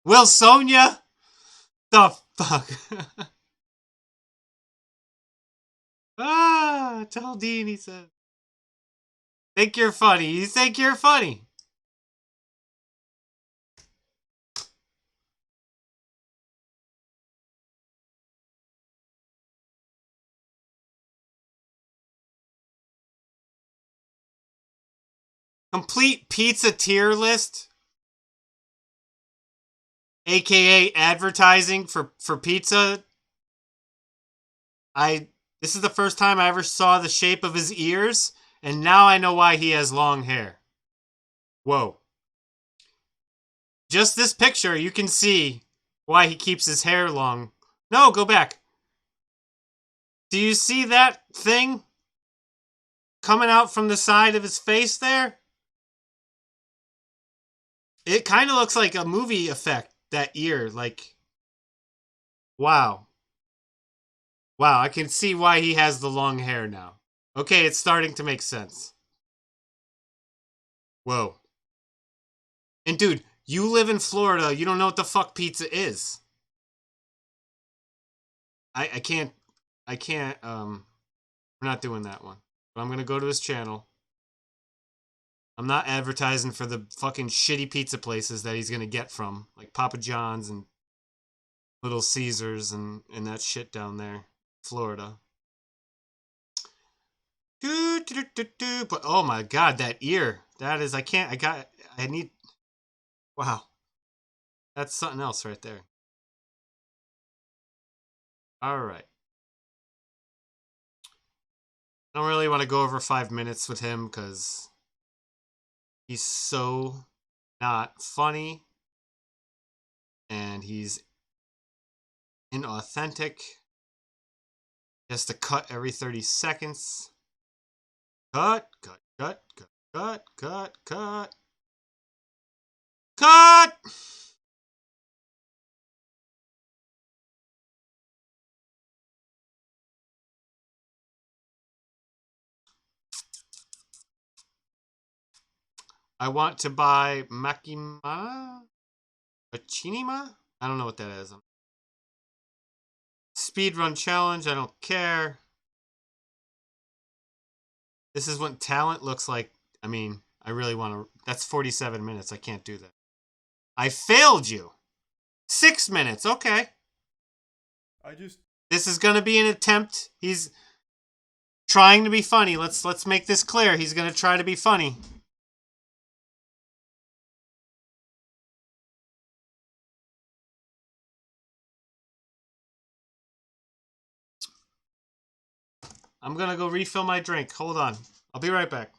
Will Sonia? The fuck? Tell Dean, he said. Think you're funny. You think you're funny. Complete pizza tier list, aka advertising for pizza. This is the first time I ever saw the shape of his ears, and now I know why he has long hair. Whoa. Just this picture, you can see why he keeps his hair long. No, go back. Do you see that thing coming out from the side of his face there? It kind of looks like a movie effect, that ear. Like, wow. Wow, I can see why he has the long hair now. Okay, it's starting to make sense. Whoa. And dude, you live in Florida. You don't know what the fuck pizza is. I can't. We're not doing that one. But I'm gonna go to his channel. I'm not advertising for the fucking shitty pizza places that he's gonna get from, like Papa John's and Little Caesars and that shit down there, Florida. But oh my god, that ear. That is, I need, wow. That's something else right there. Alright. I don't really want to go over 5 minutes with him because he's so not funny and he's inauthentic. He has to cut every 30 seconds. Cut, cut, cut, cut, cut, cut, cut. Cut! I want to buy Makima? Machinima? I don't know what that is. Speedrun challenge, I don't care. This is what talent looks like. I mean, I really want to. That's 47 minutes. I can't do that. I failed you. 6 minutes. Okay. This is going to be an attempt. He's trying to be funny. Let's make this clear. He's going to try to be funny. I'm going to go refill my drink. Hold on. I'll be right back.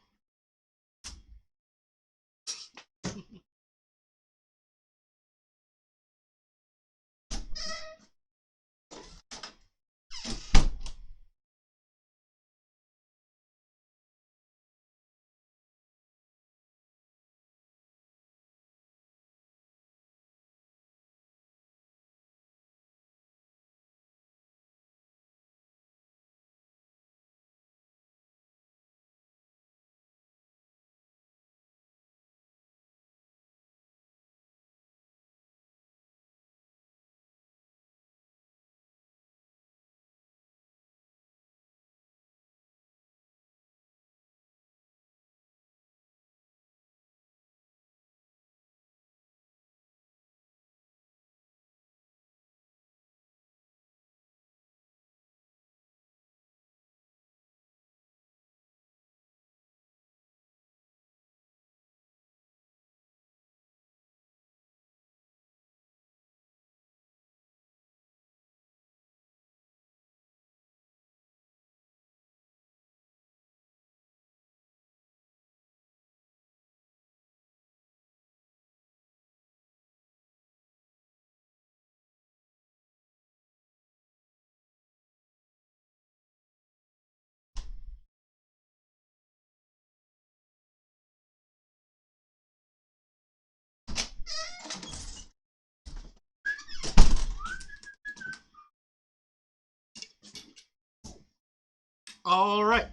All right.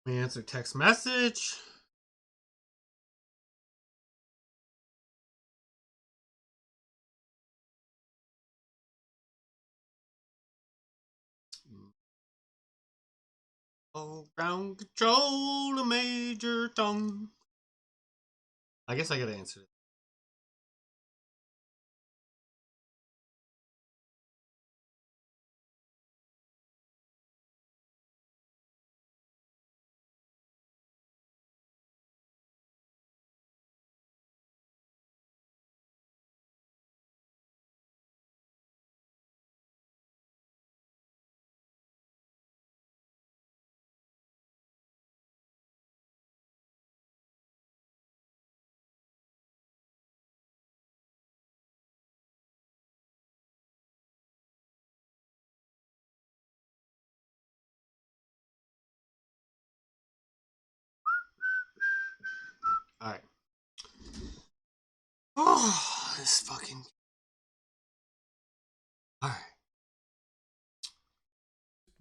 Let me answer text message. Ground control, a major tongue. I guess I gotta answer it. All right. Oh, this fucking. All right.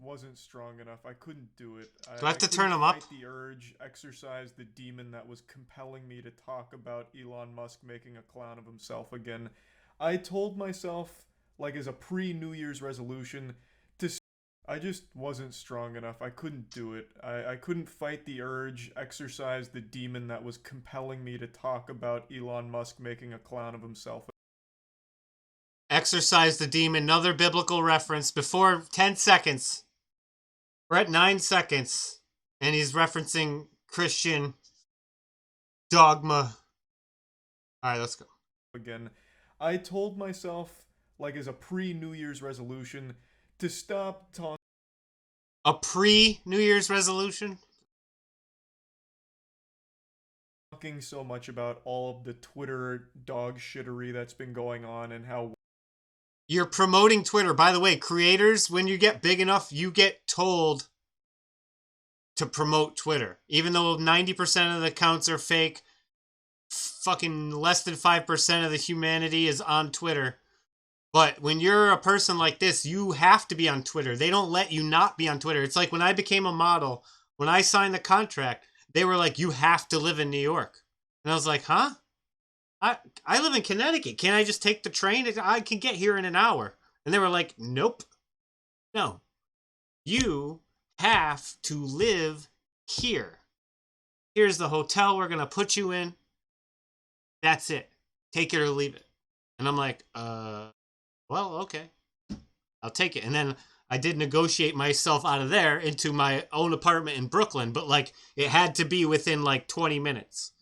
Wasn't strong enough. I couldn't do it. Do I have to turn them up? Fight the urge, exercise the demon that was compelling me to talk about Elon Musk making a clown of himself again. I told myself, like as a pre-New Year's resolution, to. I just wasn't strong enough. I couldn't do it. I couldn't fight the urge, exercise the demon that was compelling me to talk about Elon Musk making a clown of himself. Exercise the demon. Another biblical reference before 10 seconds. We're at 9 seconds. And he's referencing Christian dogma. All right, let's go. Again, I told myself, like as a pre-New Year's resolution, to stop talking. A pre-New Year's resolution? Talking so much about all of the Twitter dog shittery that's been going on and how. You're promoting Twitter. By the way, creators, when you get big enough, you get told to promote Twitter. Even though 90% of the accounts are fake, fucking less than 5% of the humanity is on Twitter. But when you're a person like this, you have to be on Twitter. They don't let you not be on Twitter. It's like when I became a model, when I signed the contract, they were like, you have to live in New York. And I was like, huh? I live in Connecticut. Can't I just take the train? I can get here in an hour. And they were like, nope. No. You have to live here. Here's the hotel we're going to put you in. That's it. Take it or leave it. And I'm like, well, okay. I'll take it. And then I did negotiate myself out of there into my own apartment in Brooklyn. But like, it had to be within like 20 minutes.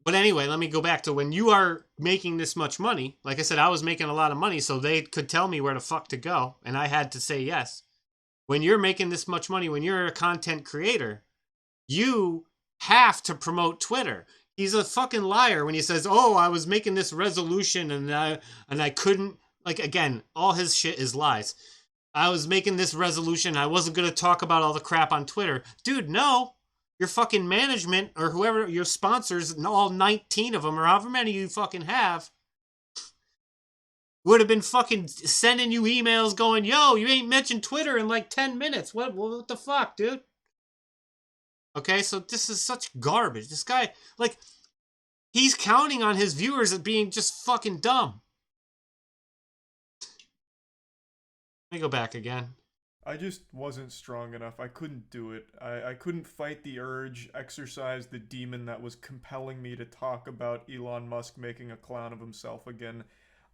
But anyway, let me go back to when you are making this much money. Like I said, I was making a lot of money, so they could tell me where the fuck to go, and I had to say yes. When you're making this much money, when you're a content creator, you have to promote Twitter. He's a fucking liar when he says, "Oh, I was making this resolution and I couldn't." Like again, all his shit is lies. I was making this resolution. I wasn't gonna talk about all the crap on Twitter, dude. No. Your fucking management or whoever your sponsors, all 19 of them or however many you fucking have, would have been fucking sending you emails going, yo, you ain't mentioned Twitter in like 10 minutes. What the fuck, dude? Okay, so this is such garbage. This guy, like, he's counting on his viewers as being just fucking dumb. Let me go back again. I just wasn't strong enough. I couldn't do it. I couldn't fight the urge, exercise the demon that was compelling me to talk about Elon Musk making a clown of himself again.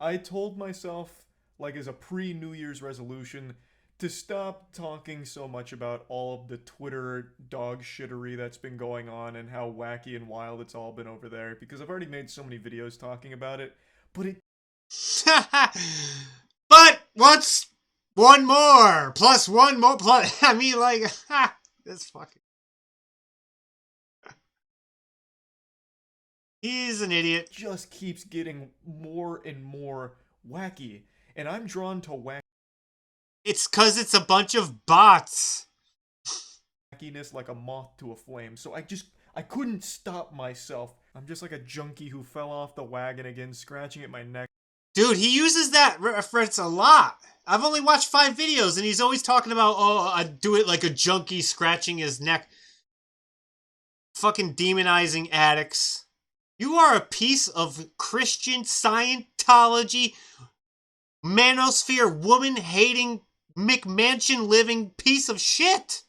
I told myself, like as a pre-New Year's resolution, to stop talking so much about all of the Twitter dog shittery that's been going on and how wacky and wild it's all been over there, because I've already made so many videos talking about it, but it... But what's... one more, plus one more, plus, I mean, like, this fucking, he's an idiot. Just keeps getting more and more wacky, and I'm drawn to It's cause it's a bunch of bots. Wackiness like a moth to a flame, so I couldn't stop myself. I'm just like a junkie who fell off the wagon again, scratching at my neck. Dude, he uses that reference a lot. I've only watched 5 videos, and he's always talking about, oh, I do it like a junkie scratching his neck. Fucking demonizing addicts. You are a piece of Christian Scientology, manosphere, woman-hating, McMansion-living piece of shit.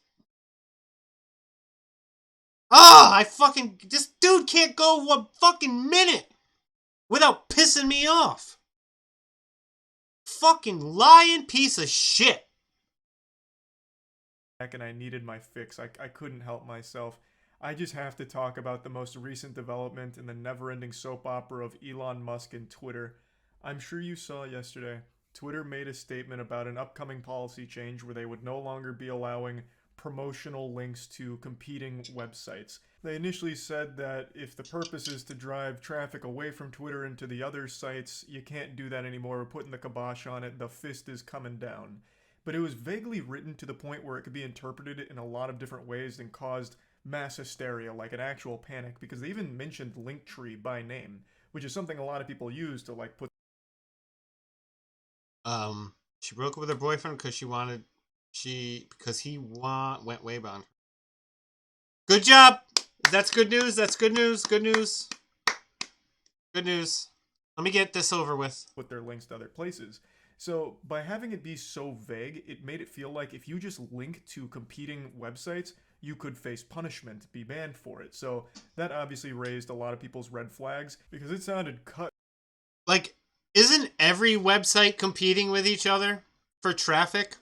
I fucking... This dude can't go 1 fucking minute without pissing me off. Fucking lying piece of shit. And I needed my fix. I couldn't help myself. I just have to talk about the most recent development in the never-ending soap opera of Elon Musk and Twitter. I'm sure you saw yesterday, Twitter made a statement about an upcoming policy change where they would no longer be allowing promotional links to competing websites. They initially said that if the purpose is to drive traffic away from Twitter into the other sites, you can't do that anymore. We're putting the kibosh on it. The fist is coming down. But it was vaguely written to the point where it could be interpreted in a lot of different ways and caused mass hysteria, like an actual panic, because they even mentioned Linktree by name, which is something a lot of people use to like put. She broke up with her boyfriend because he went way beyond. Good job. That's good news. That's good news. Good news. Good news. Let me get this over with. Put their links to other places. So by having it be so vague, it made it feel like if you just link to competing websites, you could face punishment, be banned for it. So that obviously raised a lot of people's red flags because it sounded cut. Like, isn't every website competing with each other for traffic?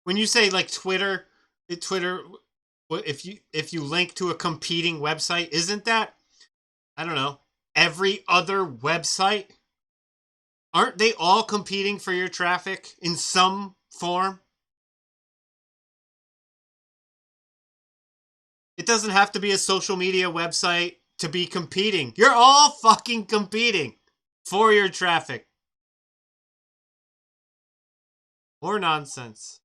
When you say like Twitter, if you link to a competing website, isn't that, I don't know, every other website? Aren't they all competing for your traffic in some form? It doesn't have to be a social media website to be competing. You're all fucking competing for your traffic. More nonsense.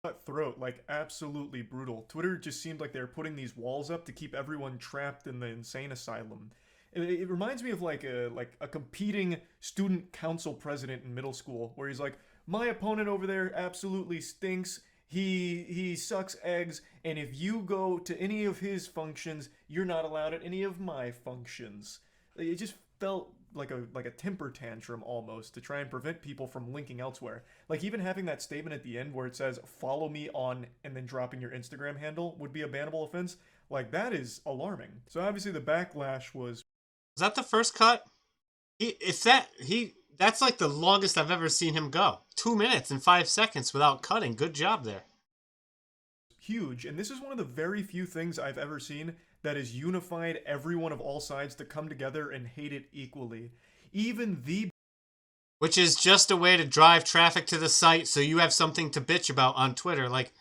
Cutthroat, like absolutely brutal. Twitter just seemed like they were putting these walls up to keep everyone trapped in the insane asylum. It reminds me of like a competing student council president in middle school, where he's like, my opponent over there absolutely stinks. He sucks eggs, and if you go to any of his functions, you're not allowed at any of my functions. It just felt like a temper tantrum almost to try and prevent people from linking elsewhere. Like even having that statement at the end where it says follow me on and then dropping your Instagram handle would be a bannable offense. Like that is alarming. So obviously the backlash was. Is that the first cut? That's like the longest I've ever seen him go. 2 minutes and 5 seconds without cutting. Good job there. Huge, and this is one of the very few things I've ever seen that has unified everyone of all sides to come together and hate it equally. Even the. Which is just a way to drive traffic to the site so you have something to bitch about on Twitter. Like,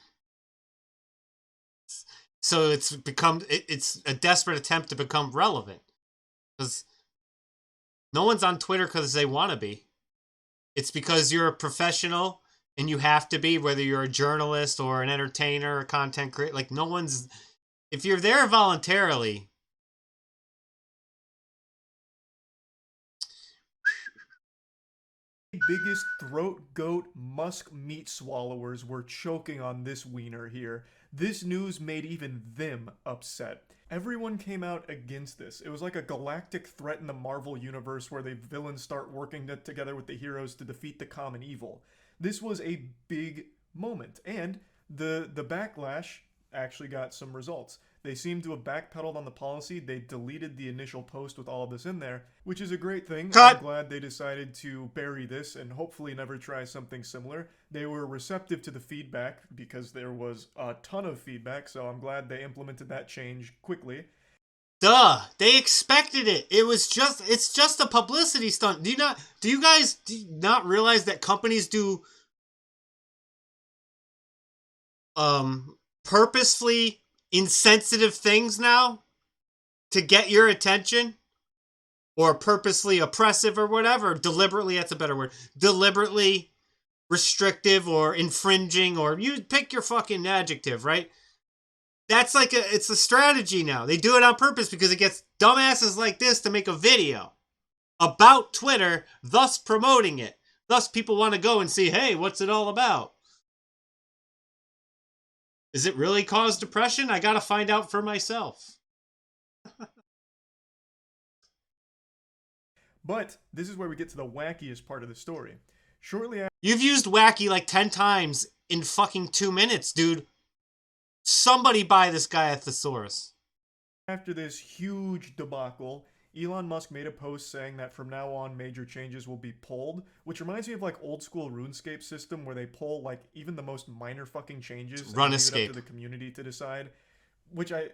so it's a desperate attempt to become relevant. Because no one's on Twitter because they want to be. It's because you're a professional and you have to be, whether you're a journalist or an entertainer or content creator. Like, no one's... If you're there voluntarily... Biggest throat goat Musk meat swallowers were choking on this wiener here. This news made even them upset. Everyone came out against this. It was like a galactic threat in the Marvel universe where the villains start working together with the heroes to defeat the common evil. This was a big moment, and the backlash actually got some results. They seem to have backpedaled on the policy. They deleted the initial post with all of this in there, which is a great thing. Cut. I'm glad they decided to bury this and hopefully never try something similar. They were receptive to the feedback because there was a ton of feedback, so I'm glad they implemented that change quickly. Duh, they expected it. It's just a publicity stunt. Do you guys not realize that companies do purposefully insensitive things now to get your attention, or purposely oppressive or whatever? Deliberately, that's a better word. Deliberately restrictive or infringing, or you pick your fucking adjective, right? That's like it's a strategy now. They do it on purpose because it gets dumbasses like this to make a video about Twitter, thus promoting it. Thus people want to go and see, hey, what's it all about? Is it really cause depression? I gotta find out for myself. But this is where we get to the wackiest part of the story. Shortly after. You've used wacky like 10 times in fucking 2 minutes, dude. Somebody buy this guy a thesaurus. After this huge debacle, Elon Musk made a post saying that from now on major changes will be pulled, which reminds me of like old school RuneScape system where they pull like even the most minor fucking changes and Run leave it up to escape. the community to decide, which I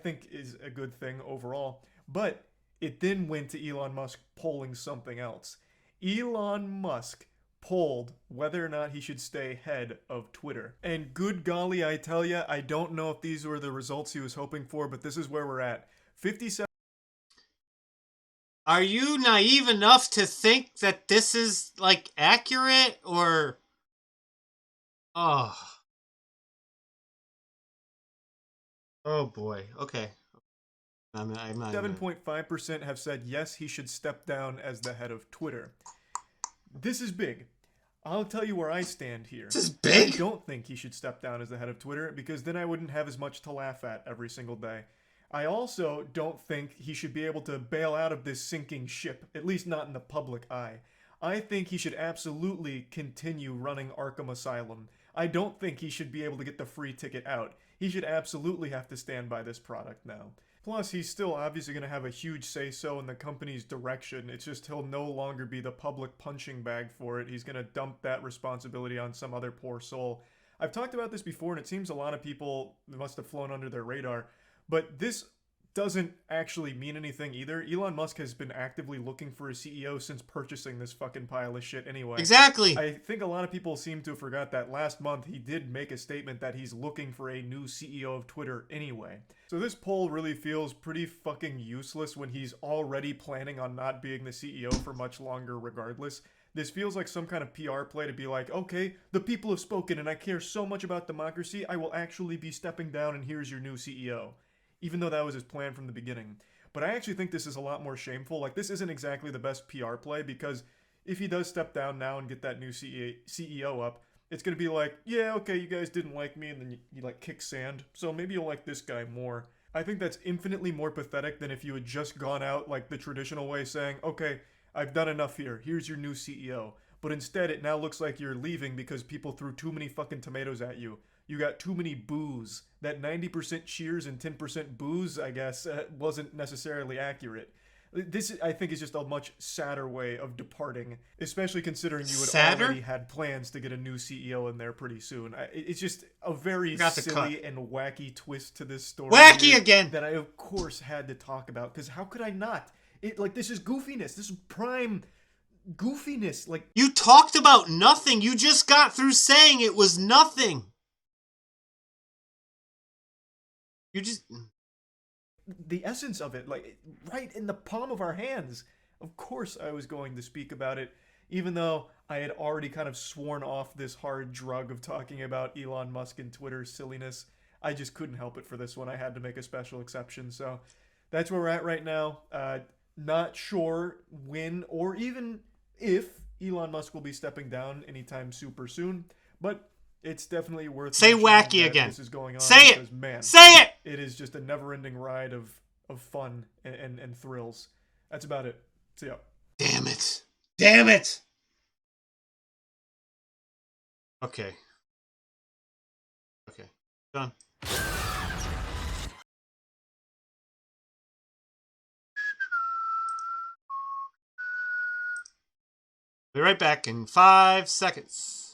think is a good thing overall. But it then went to Elon Musk polling something else. Elon Musk polled whether or not he should stay head of Twitter. And good golly, I tell ya, I don't know if these were the results he was hoping for, but this is where we're at. 57. Are you naive enough to think that this is like accurate or oh. Oh boy. Okay. I'm not even 7.5% have said yes, he should step down as the head of Twitter. This is big. I'll tell you where I stand here. This is I big. don't think he should step down as the head of Twitter because then I wouldn't have as much to laugh at every single day. I also don't think he should be able to bail out of this sinking ship, at least not in the public eye. I think he should absolutely continue running Arkham Asylum. I don't think he should be able to get the free ticket out. He should absolutely have to stand by this product now. Plus, he's still obviously going to have a huge say-so in the company's direction. It's just he'll no longer be the public punching bag for it. He's going to dump that responsibility on some other poor soul. I've talked about this before, and it seems a lot of people must have flown under their radar. But this doesn't actually mean anything either. Elon Musk has been actively looking for a CEO since purchasing this fucking pile of shit anyway. Exactly. I think a lot of people seem to have forgot that last month he did make a statement that he's looking for a new CEO of Twitter anyway. So this poll really feels pretty fucking useless when he's already planning on not being the CEO for much longer regardless. This feels like some kind of PR play to be like, okay, the people have spoken and I care so much about democracy, I will actually be stepping down and here's your new CEO. Even though that was his plan from the beginning. But I actually think this is a lot more shameful. Like, this isn't exactly the best PR play because if he does step down now and get that new CEO up, it's going to be like, yeah, okay, you guys didn't like me, and then you like kick sand, so maybe you'll like this guy more. I think that's infinitely more pathetic than if you had just gone out like the traditional way saying, okay, I've done enough here, here's your new CEO. But instead, it now looks like you're leaving because people threw too many fucking tomatoes at you. You got too many boos. That 90% cheers and 10% boos, I guess, wasn't necessarily accurate. This, I think, is just a much sadder way of departing, especially considering you had Sadder? already had plans to get a new CEO in there pretty soon. It's just a very Got the silly and wacky twist to this story. Wacky here again! that I, of course, had to talk about, because how could I not? This is goofiness. This is prime goofiness. Like, You talked about nothing. You just got through saying it was nothing. You just the essence of it, like right in the palm of our hands. Of course, I was going to speak about it, even though I had already kind of sworn off this hard drug of talking about Elon Musk and Twitter's silliness. I just couldn't help it for this one. I had to make a special exception. So that's where we're at right now. Not sure when or even if Elon Musk will be stepping down anytime super soon, but it's definitely worth say mentioning wacky that again. this is going on Say because, it. man, Say it. it is just a never-ending ride of fun and thrills. That's about it. See ya. Damn it. Damn it. Okay. Okay. Done. Be right back in 5 seconds.